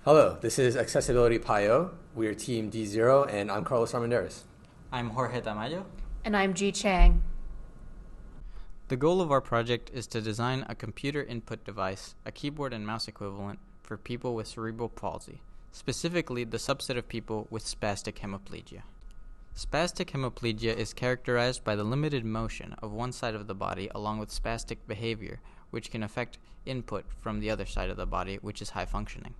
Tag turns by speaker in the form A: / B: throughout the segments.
A: Hello, this is Accessibility PIO. We are Team D0, and I'm Carlos Armendariz.
B: I'm Jorge Tamayo.
C: And I'm Ji Chang.
B: The goal of our project is to design a computer input device, a keyboard and mouse equivalent, for people with cerebral palsy, specifically the subset of people with spastic hemiplegia. Spastic hemiplegia is characterized by the limited motion of one side of the body along with spastic behavior, which can affect input from the other side of the body, which is high functioning.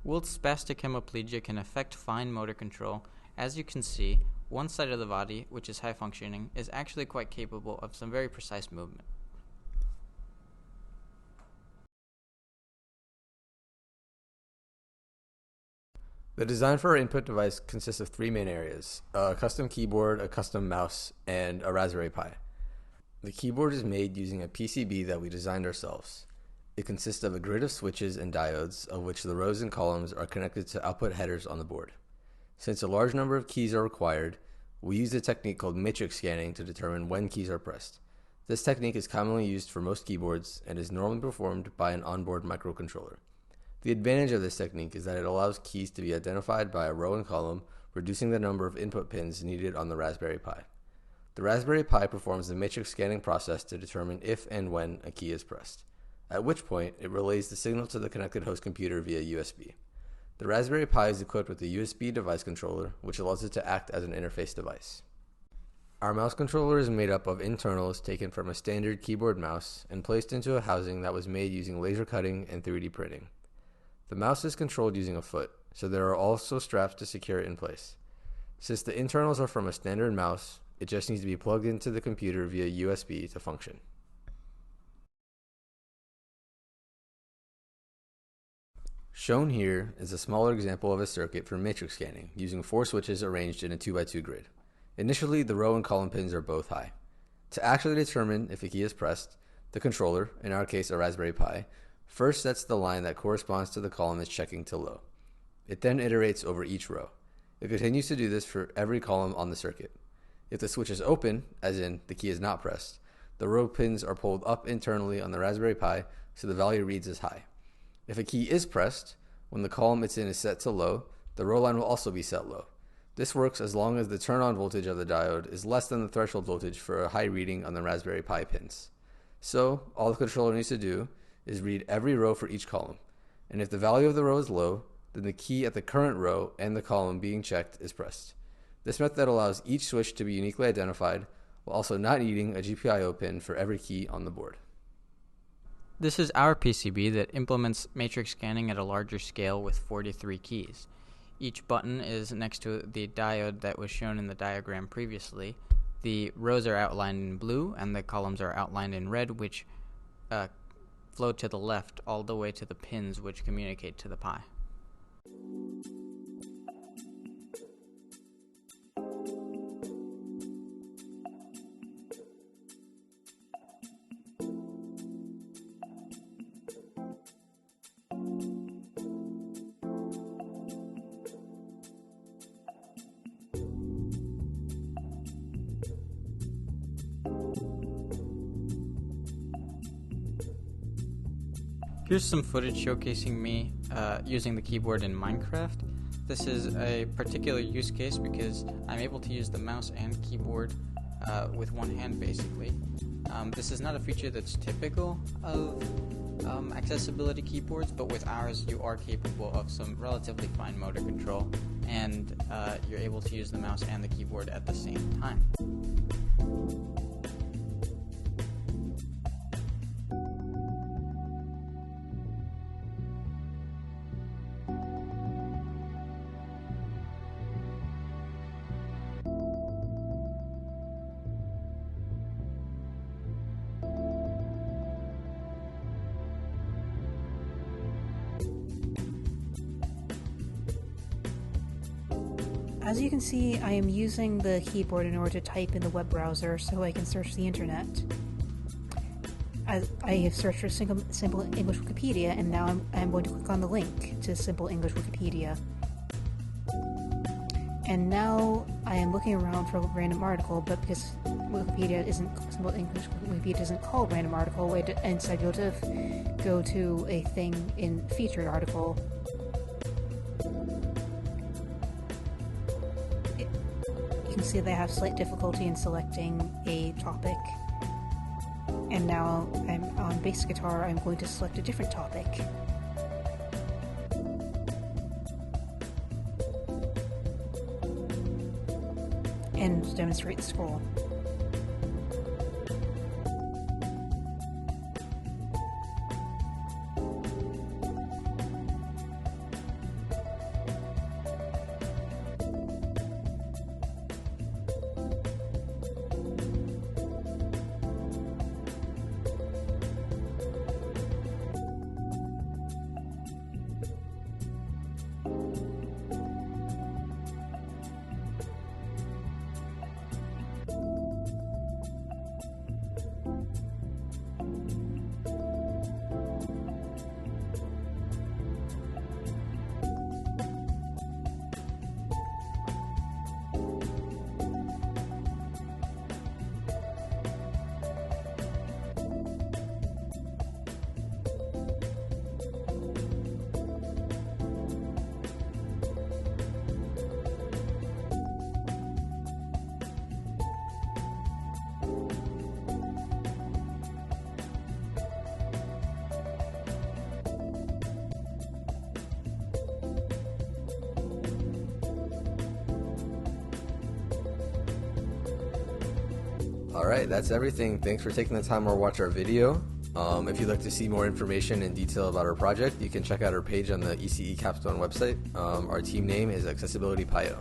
B: Whilst spastic hemiplegia can affect fine motor control, as you can see, one side of the body, which is high functioning, is actually quite capable of some very precise movement.
A: The design for our input device consists of three main areas: a custom keyboard, a custom mouse, and a Raspberry Pi. The keyboard is made using a PCB that we designed ourselves. It consists of a grid of switches and diodes, of which the rows and columns are connected to output headers on the board. Since a large number of keys are required, we use a technique called matrix scanning to determine when keys are pressed. This technique is commonly used for most keyboards and is normally performed by an onboard microcontroller. The advantage of this technique is that it allows keys to be identified by a row and column, reducing the number of input pins needed on the Raspberry Pi. The Raspberry Pi performs the matrix scanning process to determine if and when a key is pressed, at which point it relays the signal to the connected host computer via USB. The Raspberry Pi is equipped with a USB device controller, which allows it to act as an interface device. Our mouse controller is made up of internals taken from a standard keyboard mouse and placed into a housing that was made using laser cutting and 3D printing. The mouse is controlled using a foot, so there are also straps to secure it in place. Since the internals are from a standard mouse, it just needs to be plugged into the computer via USB to function. Shown here is a smaller example of a circuit for matrix scanning using 4 switches arranged in a 2x2 grid. Initially, the row and column pins are both high. To actually determine if a key is pressed, the controller, in our case a Raspberry Pi, first sets the line that corresponds to the column it's checking to low. It then iterates over each row. It continues to do this for every column on the circuit. If the switch is open, as in the key is not pressed, the row pins are pulled up internally on the Raspberry Pi so the value reads as high. If a key is pressed, when the column it's in is set to low, the row line will also be set low. This works as long as the turn-on voltage of the diode is less than the threshold voltage for a high reading on the Raspberry Pi pins. So, all the controller needs to do is read every row for each column, and if the value of the row is low, then the key at the current row and the column being checked is pressed. This method allows each switch to be uniquely identified while also not needing a GPIO pin for every key on the board.
B: This is our PCB that implements matrix scanning at a larger scale with 43 keys. Each button is next to the diode that was shown in the diagram previously. The rows are outlined in blue and the columns are outlined in red, which flow to the left all the way to the pins which communicate to the Pi. Here's some footage showcasing me using the keyboard in Minecraft. This is a particular use case because I'm able to use the mouse and keyboard with one hand basically. This is not a feature that's typical of accessibility keyboards, but with ours you are capable of some relatively fine motor control and you're able to use the mouse and the keyboard at the same time.
C: As you can see, I am using the keyboard in order to type in the web browser so I can search the internet. I have searched for Simple English Wikipedia, and now I'm going to click on the link to Simple English Wikipedia. And now I am looking around for a random article, but because Wikipedia isn't, English Wikipedia isn't called random article, instead you'll just go to a thing in featured article. You can see they have slight difficulty in selecting a topic. And now I'm on bass guitar, I'm going to select a different topic. And demonstrate the scroll.
A: Alright, that's everything. Thanks for taking the time to watch our video. If you'd like to see more information and detail about our project, you can check out our page on the ECE Capstone website. Our team name is Accessibility Pio.